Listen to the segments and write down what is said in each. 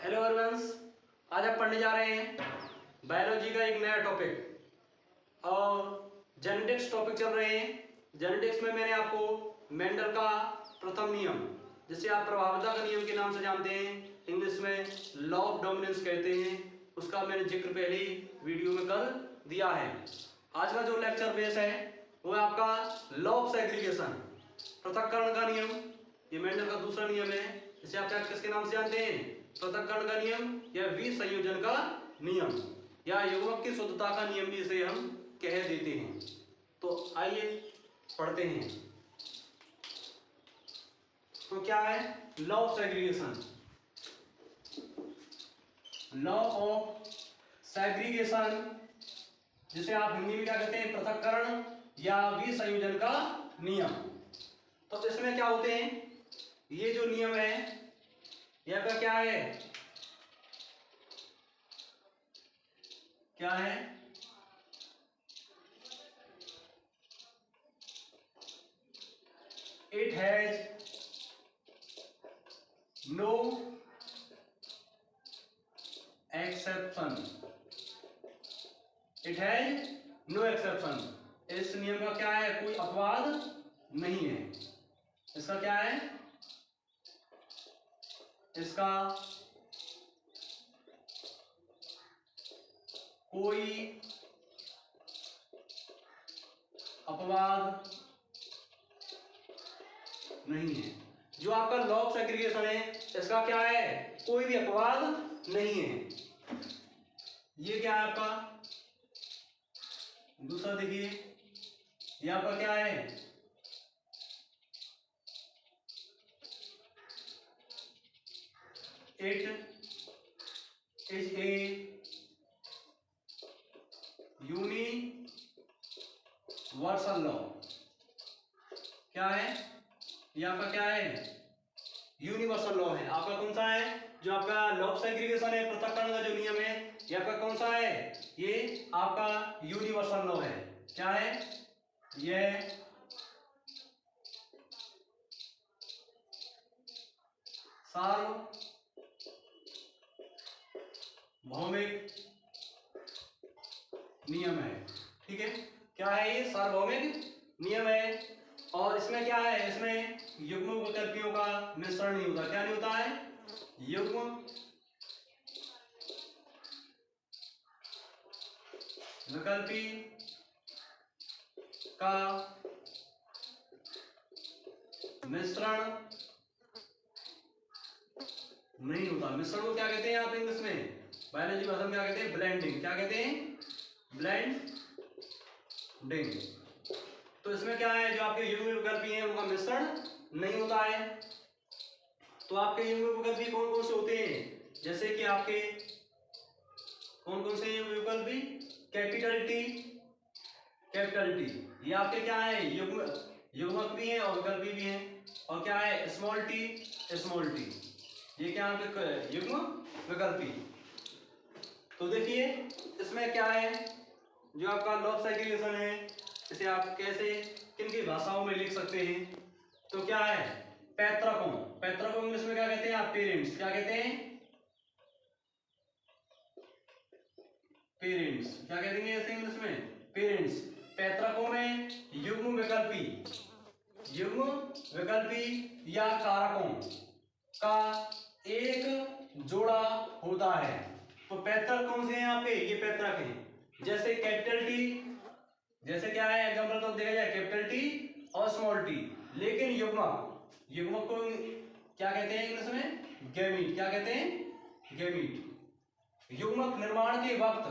Hello everyone, आज आप पढ़ने जा रहे हैं बायोलॉजी का एक नया टॉपिक और जेनेटिक्स टॉपिक चल रहे हैं। जेनेटिक्स में मैंने आपको मेंडल का प्रथम नियम, जिसे आप प्रभावता का नियम के नाम से जानते हैं, इंग्लिश में लॉ ऑफ डोमिनेंस कहते हैं, उसका मैंने जिक्र पहले ही वीडियो में कर दिया है। आज का जो लेक्चर बेस है वो है आपका लॉ ऑफ सेग्रीगेशन, पृथक्करण का नियम। ये मेंडल का दूसरा नियम है, इसे आप किसके नाम से जानते हैं? पृथक्करण का नियम या विसंयोजन का नियम या युग्मक की शुद्धता का नियम भी इसे हम कह देते हैं। तो आइए पढ़ते हैं। तो क्या है law of segregation? Law of segregation, जिसे आप हिंदी में क्या कहते हैं? पृथक्करण या विसंयोजन का नियम। तो इसमें क्या होते हैं? ये जो नियम है यह का क्या है? क्या है? It has no exception. It has no exception. इस नियम का क्या है? कोई अपवाद नहीं है। इसका क्या है? इसका कोई अपवाद नहीं है। जो आपका लॉ ऑफ सेग्रीगेशन है इसका क्या है? कोई भी अपवाद नहीं है। ये क्या है आपका? दूसरा देखिए, ये आपका क्या है? It is a universal law. क्या है? ये आपका क्या है? यूनिवर्सल लॉ है। आपका कौन सा है? जो आपका लॉ ऑफ सेग्रीगेशन है, पृथक्करण का जो नियम है, ये आपका कौन सा है? ये आपका यूनिवर्सल लॉ है। क्या है? ये सार्वभौमिक नियम है। ठीक है, क्या है? ये सार्वभौमिक नियम है। और इसमें क्या है? इसमें युग्म विकल्पियों का मिश्रण नहीं होता। क्या नहीं होता है? युग्म विकल्पी का मिश्रण नहीं होता। मिश्रण को क्या कहते हैं आप इंग्लिश में? बायोलॉजी भाषा में क्या कहते हैं? ब्लेंडिंग। क्या कहते हैं? ब्लेंडिंग। तो इसमें क्या है? जो आपके युग्म विकल्पी हैं उनका मिश्रण नहीं होता है। तो आपके युग्म विकल्पी कौन कौन से होते हैं? जैसे कि आपके कौन कौन से युग्म विकल्पी? कैपिटल टी, कैपिटल टी, ये आपके क्या है? युग्मक भी हैं और विकल्पी भी हैं। और क्या है? स्मॉल टी, स्मॉल टी, ये क्या आपके युग्म विकल्पी। तो देखिए इसमें क्या है? जो आपका लॉ ऑफ सेग्रीगेशन है इसे आप कैसे किन की भाषाओं में लिख सकते हैं? तो क्या है? पैतृकों। पैतृकों इंग्लिश में क्या कहते हैं आप? पेरेंट्स। क्या कहते हैं? पेरेंट्स। क्या कह देंगे ऐसे इंग्लिश में? पेरेंट्स। पैतृकों में युग्म विकल्पी, युग्म विकल्पी या कारकों का एक जोड़ा होता है। तो पैतृक कौन से हैं आपके? ये पैतृक हैं। जैसे कैपिटल टी, जैसे क्या है एग्जांपल तो देखा जाए कैपिटल टी और स्मॉल टी। लेकिन युग्मक, युग्मक को क्या कहते हैं इंग्लिश में? गैमीट। क्या कहते हैं? गैमीट। युग्मक निर्माण के वक्त,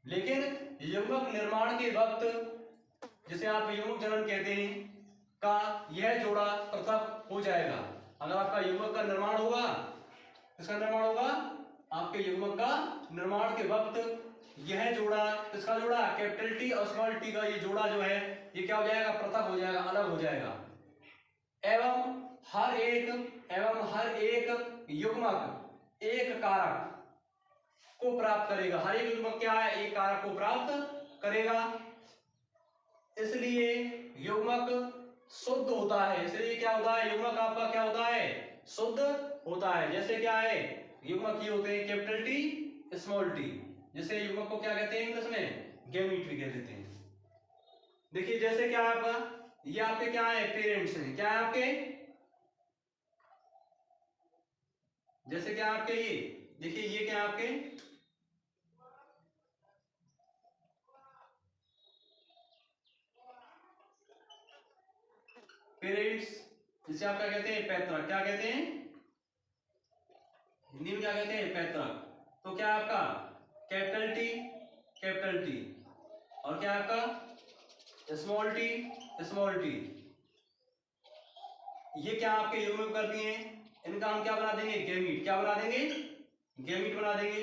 लेकिन युग्मक निर्माण के वक्त जिसे आप युग्मक जनन कहते हैं का यह जोड़ा पृथक हो जाएगा। अगर आपका युग्मक का निर्माण होगा, किसका निर्माण होगा? आपके युग्मक का निर्माण के वक्त यह जोड़ा, किसका जोड़ा? कैपिटल टी और स्मॉल टी का ये जोड़ा जो है ये क्या हो जाएगा? पृथक हो जाएगा, अलग हो जाएगा। एवं हर एक युग्मक एक कारक को प्राप्त करेगा। हर एक युग्मक क्या है? एक कारक को प्राप्त करेगा। इसलिए युग्मक शुद्ध होता है। इसलिए क्या होता है? युग्मक आपका क्या होता है? शुद्ध होता है। जैसे क्या है? युग्मक ये होते हैं कैपिटल टी स्मॉल टी। जैसे युग्मक को क्या कहते हैं इंग्लिश में, गैमीट भी कह देते हैं। देखिए जैसे क्या है आपका, ये आपके क्या है, पेरेंट्स हैं। क्या है आपके, जैसे क्या आपके ये देखिए, ये क्या आपके पेरेंट्स, जिसे आप क्या कहते हैं, पैतृक। क्या कहते हैं हिंदी में, क्या कहते हैं, पैतृक। तो क्या आपका कैपिटल टी, कैपिटल टी, और क्या आपका स्मॉल टी, स्मॉल टी। ये क्या आपके युग्म विकल्पी हैं, इनका हम क्या बना देंगे, गैमीट। क्या बना देंगे, गैमीट बना देंगे।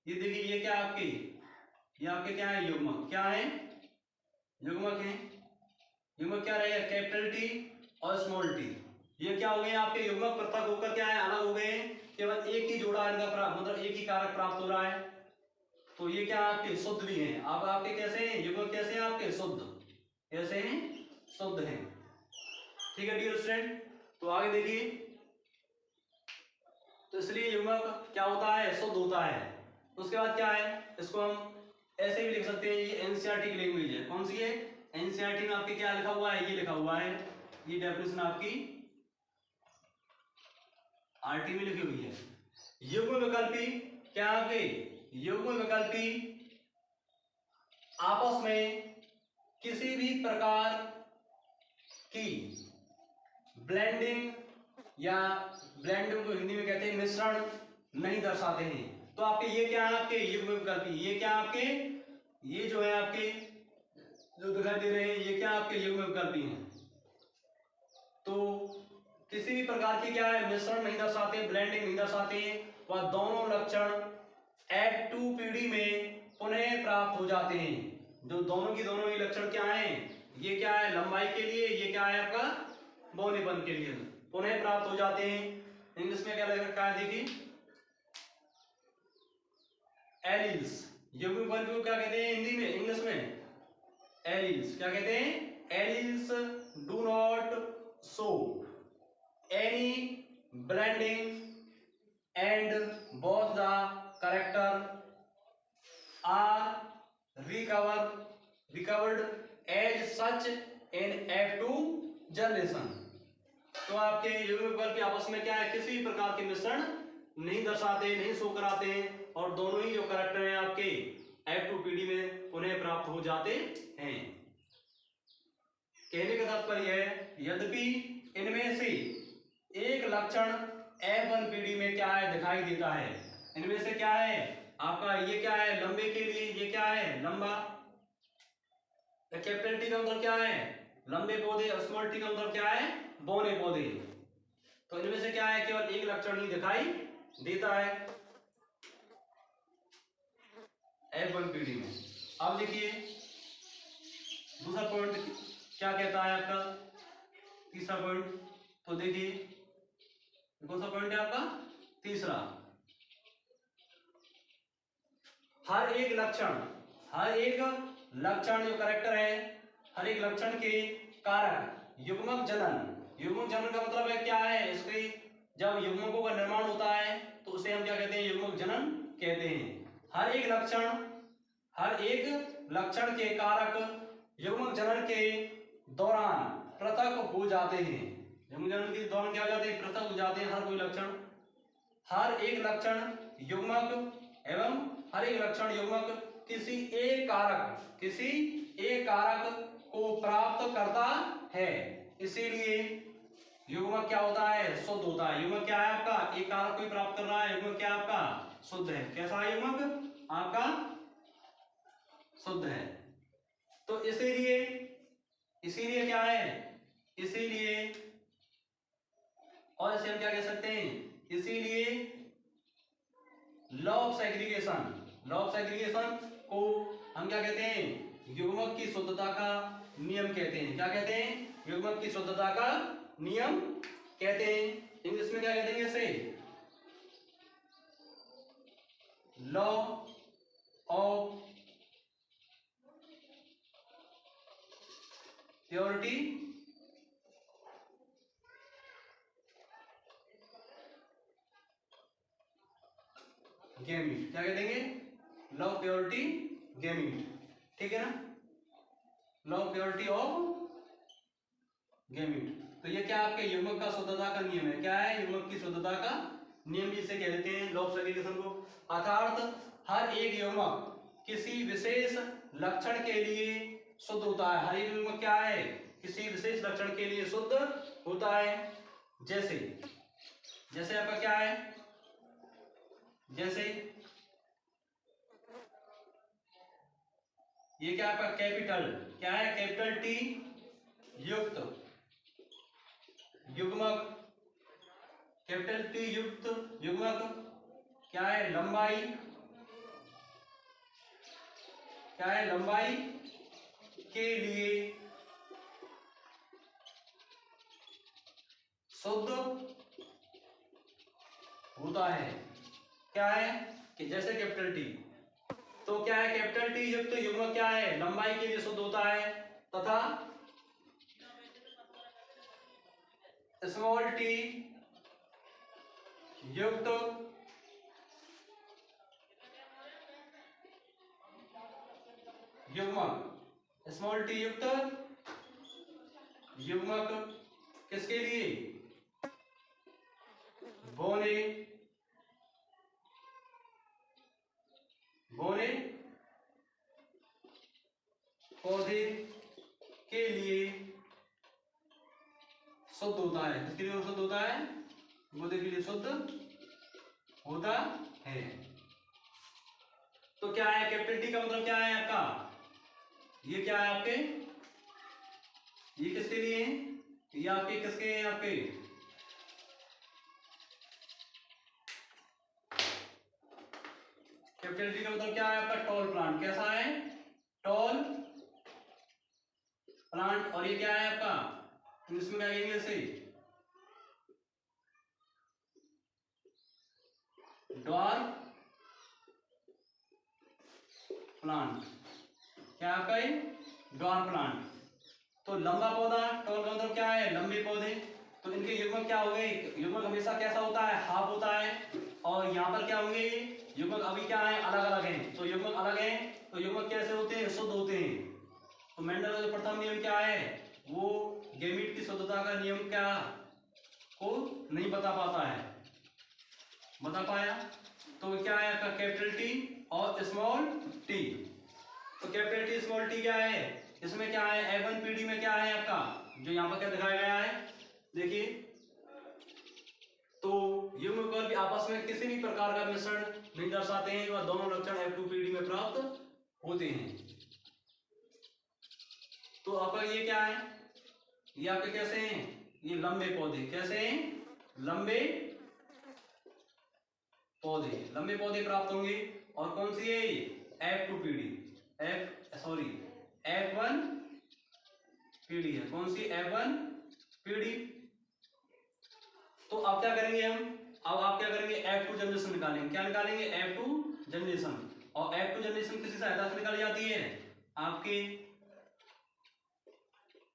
ये देखिए ये क्या आपके, ये आपके क्या है, युग्मक। क्या है, युग्मक है। युग्मक क्या रहेगा, कैपिटल टी और स्मॉल टी। ये क्या हो गए आपके युग्मक, पृथक होकर क्या है, अलग हो गए हैं। केवल एक ही जोड़ा इनका मतलब एक ही कारक प्राप्त हो रहा है। तो ये क्या आपके शुद्ध भी हैं। अब आपके कैसे हैं युग्मक, कैसे हैं आपके, शुद्ध। कैसे हैं, शुद्ध हैं। ठीक है डियर स्टूडेंट, तो आगे देखिए। तो इसलिए युग्मक क्या होता है, शुद्ध होता है। उसके बाद क्या है, इसको हम ऐसे भी लिख सकते हैं, ये एनसीईआरटी की लैंग्वेज है। कौन सी है, एनसीईआरटी में आपके क्या लिखा हुआ है, ये लिखा हुआ है, ये डेफिनेशन आपकी आरटी में लिखी हुई है। युग्म विकल्पी क्या आपके, युग्म विकल्पी आपस में किसी भी प्रकार की ब्लेंडिंग या ब्लेंडिंग को हिंदी में कहते हैं मिश्रण नहीं दर्शाते हैं। तो आपके ये क्या है, आपके युग्म विकल्पी, ये क्या आपके, ये जो है आपके जो दिखाई दे रहे हैं, ये क्या आपके युग्म विकल्पी हैं। तो किसी भी प्रकार की क्या है, मिश्रण नहीं दर्शाते, ब्लेंडिंग नहीं दर्शाते, वह दोनों लक्षण F2 पीढ़ी में पुनः प्राप्त हो जाते हैं। जो दोनों की दोनों ही लक्षण क्या हैं, ये क्या है लंबाई के लिए, ये क्या है आपका बौनेपन के लिए पुनः प्राप्त हो जाते हैं। इंग्लिश में क्या लग रखा है, देखिए एलिल्स। युग्म विकल्पी को क्या कहते हैं हिंदी में, इंग्लिश में एलिल्स। क्या कहते हैं, alleles do not show any blending and both the character are recovered as such in F2 generation। तो आपके युग्म विकल्पी आपस में क्या है, किसी भी प्रकार के मिश्रण नहीं दर्शाते, नहीं शो कराते हैं, और दोनों ही जो कैरेक्टर हैं आपके F2 पीढ़ी में पुनः प्राप्त हो जाते हैं। कहने का तात्पर्य है, यद्यपि इनमें से एक लक्षण F1 पीढ़ी में क्या है, दिखाई देता है। इनमें से क्या है आपका, ये क्या है लंबे के लिए, ये क्या है लंबा, कैपिटल टी का मतलब क्या है लंबे पौधे, और स्मॉल टी का मतलब क्या है बौने पौधे। तो इनमें से क्या है, केवल एक लक्षण ही दिखाई देता है F1 पीढ़ी में। अब देखिए दूसरा पॉइंट क्या कहता है आपका, तीसरा पॉइंट। तो देखिए कौन सा पॉइंट है आपका, तीसरा। हर एक लक्षण जो कैरेक्टर है, हर एक लक्षण के कारक युग्मक जनन। युग्मक जनन का मतलब है क्या है, इसके जब युग्मकों का निर्माण होता है तो उसे हम क्या कहते हैं, युग्मक जनन कहते हैं। हर एक लक्षण के कारक युग्मक जनन के दौरान पृथक हो जाते हैं। युग्मक जनन के दौरान क्या हो जाते हैं, पृथक हो जाते हैं हर कोई लक्षण। हर एक लक्षण युग्मक एवं हर एक लक्षण युग्मक किसी एक कारक को प्राप्त करता है, इसीलिए युग्मक क्या होता है, शुद्ध होता है। युग्मक क्या है आपका, एक कारक को प्राप्त कर रहा है, युग्मक क्या आपका शुद्ध है। कैसा है युग्मक आपका, शुद्ध है। तो इसीलिए क्या है, इसीलिए, और इसे हम क्या कह सकते हैं, इसीलिए लॉ ऑफ सेग्रीगेशन को हम क्या कहते हैं, युग्मक की शुद्धता का नियम कहते हैं। क्या कहते हैं, युग्मक की शुद्धता का नियम कहते हैं। इंग्लिश में क्या कहते हैं इसे, लॉ ऑफ प्योरिटी गैमीट, क्या कह देंगे, लॉ प्योरिटी गैमीट, ठीक है ना, लॉ प्योरिटी ऑफ गैमीट। तो ये क्या आपके युग्मक का शुद्धता का नियम है, क्या है, युग्मक की शुद्धता का नियम जिसे कह देते हैं लॉ ऑफ सेग्रीगेशन को। अर्थात हर एक युग्मक किसी विशेष लक्षण के लिए शुद्ध होता है, हर एक युग्मक क्या है, किसी विशेष लक्षण के लिए शुद्ध होता है। जैसे जैसे आपका क्या है, जैसे ये क्या आपका कैपिटल, क्या है, कैपिटल टी युक्त युग्मक, कैपिटल टी युक्त युग्मक क्या है, लंबाई, क्या है, लंबाई के लिए शुद्ध होता है। क्या है कि जैसे कैपिटल टी, तो क्या है, कैपिटल टी युक्त युग्मक क्या है, लंबाई के लिए शुद्ध होता है, तथा स्मॉल टी युक्त युग्मक, स्मॉल टी युक्त युग्मक किसके लिए, बोने बोने पौधे के लिए शुद्ध होता है, किसके लिए शुद्ध होता है, पौधे के लिए शुद्ध होता है। तो क्या है, कैपिटल टी का मतलब क्या है आपका, ये क्या है आपके, ये किसके लिए है, ये आपके किसके हैं, आपके कैपिटल टी का मतलब क्या है आपका, टॉल प्लांट, कैसा है, टॉल प्लांट। और ये क्या है आपका, इंग्लिश में क्या कहेंगे इसे, ड्वार्फ प्लांट, क्या आपका ये ड्वार्फ प्लांट। तो लंबा पौधा, टॉल का मतलब क्या है, लंबे पौधे। तो इनके युग्मक क्या हो गए, युग्मक हमेशा कैसा होता है, हाफ होता है। और यहाँ पर क्या होंगे, युग्मक अभी क्या है, अलग अलग हैं। तो युग्मक अलग हैं, तो युग्मक कैसे होते हैं, शुद्ध होते हैं। तो मेंडल का जो प्रथम नियम क्या है, वो गैमीट की शुद्धता का नियम क्या को नहीं बता पाता है, बता पाया। तो क्या है आपका, कैपिटल टी और स्मॉल टी। तो कैपिटल टी स्मॉल टी क्या है, इसमें क्या है, F1 पीडी में क्या है आपका, जो यहाँ पर क्या दिखाया गया है, देखिए। तो युग्मक भी आपस में किसी भी प्रकार का मिश्रण नहीं दर्शाते हैं, वह दोनों लक्षण F2 पीडी में प्राप्त होते हैं। तो आपका ये क्या है, ये आपके कैसे हैं, ये लंबे पौधे, कैसे हैं, लंबे पौधे, लंबे पौधे प्राप्त होंगे। और कौन सी है, F2 पीढ़ी, F1 पीढ़ी है, कौन सी, F1 पीढ़ी। तो अब क्या करेंगे हम, अब आप क्या करेंगे, F2 जनरेशन निकालेंगे, क्या निकालेंगे, F2 जनरेशन। और F2 जनरेशन किसी सहायता से निकाली जाती है, आपके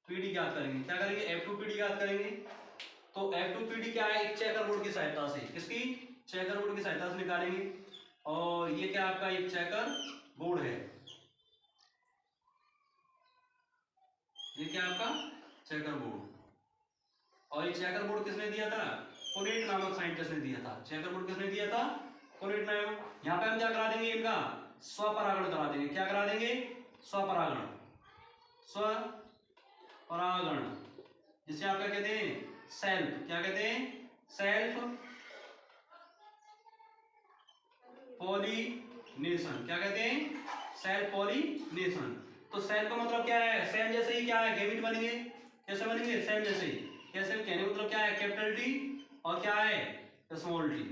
पीढ़ी ज्ञात करेंगे, क्या करेंगे, F2 पीढ़ी ज्ञात करेंगे। तो F2 पीढ़ी क्या है, एक चेकर बोर्ड की सहायता से, किसकी, चेकर बोर्ड की सहायता से निकालेंगे। और ये क्या आपका एक चेकर बोर्ड है, ये क्या आपका चेकर बोर्ड। और ये चेकर बोर्ड किसने दिया था, कोनेट नामक साइंटिस्ट ने दिया था। चेकर बोर्ड किसने दिया था, कोनेट नाम। यहाँ पे हम क्या करा देंगे, इनका स्वपरागण करा देंगे, क्या करा देंगे, स्वपरागण, स्वपरागण, जिसे आप क्या कहते हैं, सेल्फ, क्या कहते हैं, सेल्फ पॉलिनेशन, क्या कहते हैं, सेल्फ पॉलिनेशन। तो सेल का मतलब क्या है, सेम जैसे ही क्या है, गैमीट बनेंगे, कैसे बनेंगे, सेम जैसे ही। कैसे कहने मतलब क्या है, कैपिटल टी और क्या है, स्मॉल टी।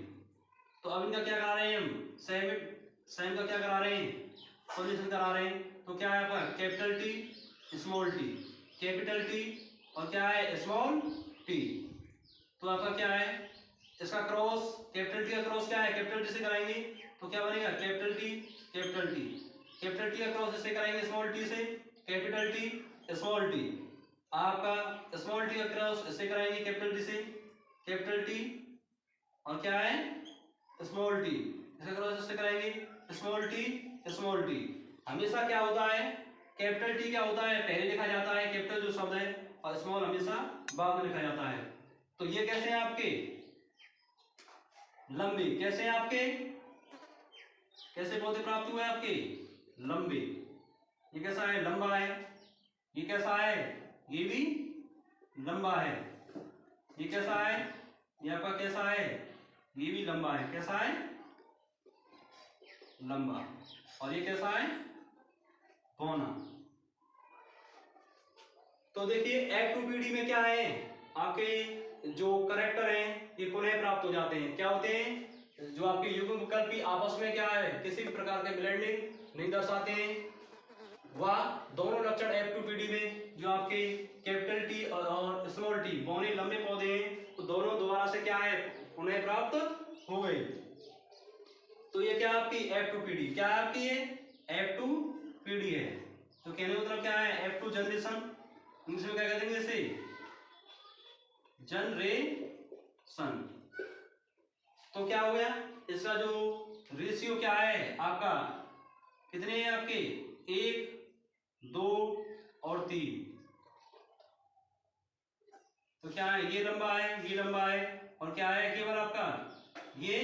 तो अब इनका क्या करा रहे हैं हम, सेम सेम का क्या करा रहे हैं, पॉलिनेशन करा रहे हैं। तो क्या है आपका, capital T small T, capital T और क्या है, स्मॉल टी। तो आपका क्या है, इसका क्रॉस, कैपिटल टी का क्रॉस क्या है, कैपिटल टी से कराएंगे, तो क्या बनेगा, capital T capital T. Capital T का क्रॉस इससे कराएंगे, स्मॉल टी से, कैपिटल टी स्मॉल टी। आपका स्मॉल टी का क्रॉस इससे कराएंगे, कैपिटल टी से, कैपिटल टी और क्या है, स्मॉल टी, इसे क्रॉस से कराएंगे स्मॉल टी स्मॉल टी। हमेशा क्या होता है, कैपिटल टी क्या होता है पहले लिखा जाता है कैपिटल जो शब्द है, और स्मॉल हमेशा बाद में लिखा जाता है। तो ये कैसे हैं आपके लंबे, कैसे हैं आपके, कैसे पौधे प्राप्त हुए आपके लंबे। ये कैसा है लंबा है, ये कैसा है ये भी लंबा है, ये कैसा है ये आपका कैसा है ये भी लंबा है, कैसा है लंबा। और ये कैसा है बौना। तो देखिए एक्ट टू पीडी में क्या है, आपके जो करेक्टर हैं ये पुनः प्राप्त हो जाते हैं। क्या होते हैं, जो आपके युग्म विकल्पी आपस में क्या है किसी भी प्रकार के ब्लेंडिंग नहीं दर्शाते हैं। वह दोनों लक्षण एक्ट टू पीडी में जो आपके कैपिटल टी और स्मॉल टी बौने लंबे पौधे हैं, तो दोनों दोबारा से क्या है पुनः प्राप्त हो गए। तो ये क्या आपकी एफ टू पीडी, क्या है आपकी ये एफ टू पीडी है। तो कहने का मतलब क्या है एफ टू जनरेशन, इंग्लिश में क्या कहते हैं इसे जनरेशन। तो क्या हो गया इसका जो रेशियो क्या है आपका, कितने हैं आपके 1 2 और 3। तो क्या है ये लंबा है ये लंबा है, और क्या है केवल आपका ये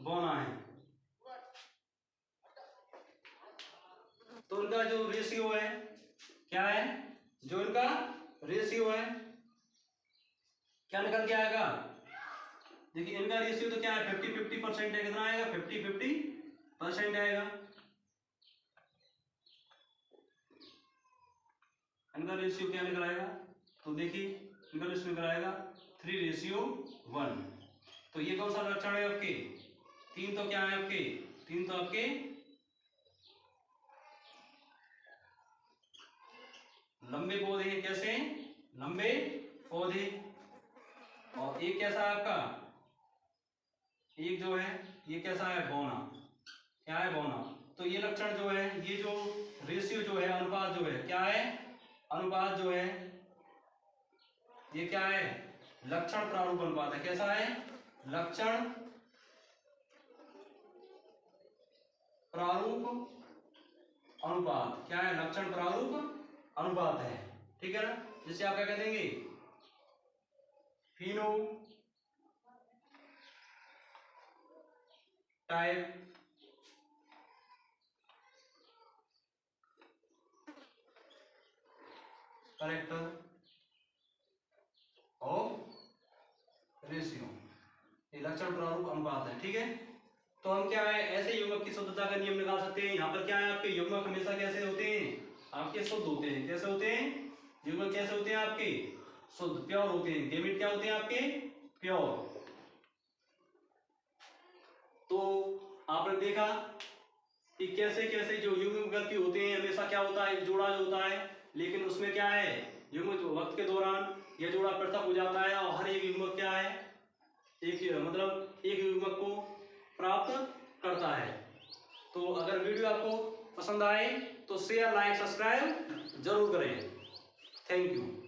बौना है। तो इनका जो रेशियो है क्या है, जो इनका रेशियो है क्या निकल के आएगा, देखिए इनका रेशियो तो क्या है 50-50% है, कितना आएगा 50-50% आएगा। इनका रेशियो क्या निकल आएगा, तो देखिए इनका रेशियो निकल आएगा 3:1। तो ये कौन सा लक्षण है आपके 3, तो क्या है आपके 3 तो आपके लंबे पौधे हैं, कैसे लंबे पौधे। और एक कैसा है आपका, एक जो है ये कैसा है बौना, क्या है बौना। तो ये लक्षण जो है ये जो रेशियो जो है अनुपात जो है क्या है, अनुपात जो है ये क्या है लक्षण प्रारूप अनुपात है, कैसा है लक्षण प्रारूप अनुपात, क्या है लक्षण प्रारूप अनुपात है, ठीक है ना। जिसे आप क्या कह देंगे Fino type character of ratio, ये लक्षण प्रारूप अनुपात है, ठीक है। तो हम क्या है ऐसे युग्मक की शुद्धता का नियम निकाल सकते हैं। यहाँ पर क्या है आपके युग्मक हमेशा कैसे होते हैं आपके शुद्ध होते हैं, कैसे होते हैं युग्मक कैसे होते हैं आपके शुद्ध प्योर होते हैं, गैमेट क्या होते हैं आपके प्योर। तो आपने देखा कि कैसे कैसे जो युग्म विकल्पी होते हैं हमेशा क्या होता है जोड़ा जो होता है, लेकिन उसमें क्या है युग्म वक्त के दौरान यह जोड़ा पृथक हो जाता है, और हर एक युग्मक क्या है एक मतलब एक युग्मक को प्राप्त करता है। तो अगर वीडियो आपको पसंद आए तो शेयर लाइक सब्सक्राइब जरूर करें। Thank you.